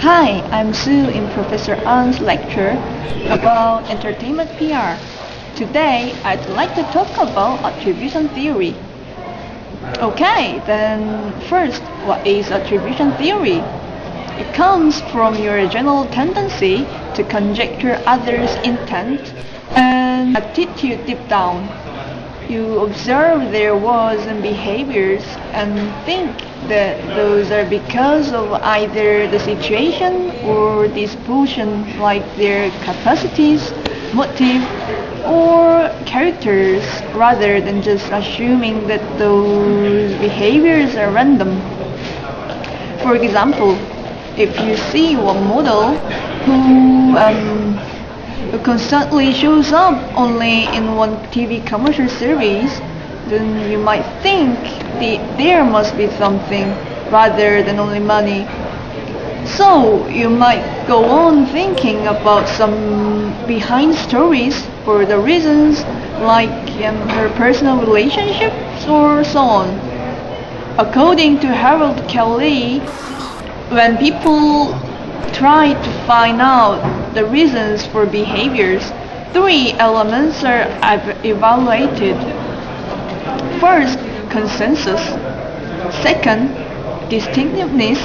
Hi, I'm Sue in Professor An's lecture about entertainment PR. Today, I'd like to talk about attribution theory. Okay, then first, what is attribution theory? It comes from your general tendency to conjecture others' intent and attitude deep down. You observe their words and behaviors and think that those are because of either the situation or disposition, like their capacities, motive, or characters, rather than just assuming that those behaviors are random. For example, if you see one model who constantly shows up only in one TV commercial series, then you might think there must be something rather than only money. So you might go on thinking about some behind stories for the reasons, like her personal relationships or so on. According to Harold Kelly, when people try to find out the reasons for behaviors, three elements are evaluated. First, consensus. Second, distinctiveness.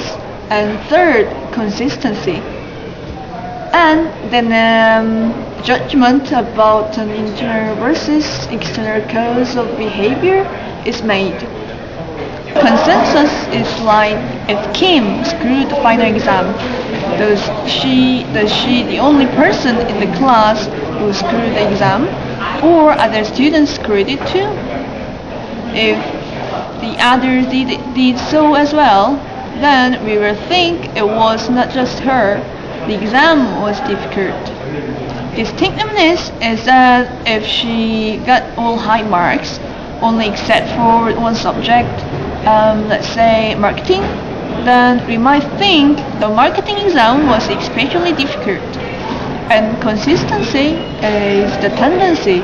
And third, consistency. And then judgment about an internal versus external cause of behavior is made. Consensus is like if Kim screwed the final exam, does she the only person in the class who screwed the exam, or other students screwed it too? If the others did so as well, then we will think it was not just her, the exam was difficult. Distinctiveness is that if she got all high marks, only except for one subject, let's say marketing, then we might think the marketing exam was especially difficult. And consistency is the tendency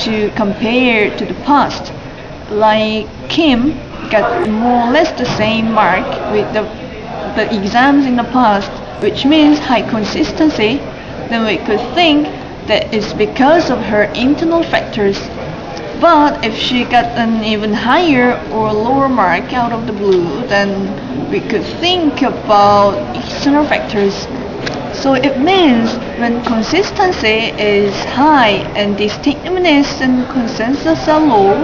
to compare to the past. Like Kim got more or less the same mark with the exams in the past, which means high consistency, then we could think that it's because of her internal factors. But if she got an even higher or lower mark out of the blue, then we could think about external factors. So it means when consistency is high and distinctiveness and consensus are low,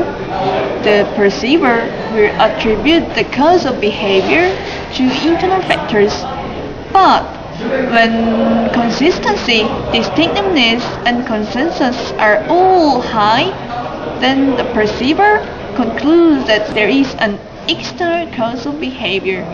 the perceiver will attribute the cause of behavior to internal factors. But when consistency, distinctiveness, and consensus are all high, then the perceiver concludes that there is an external cause of behavior.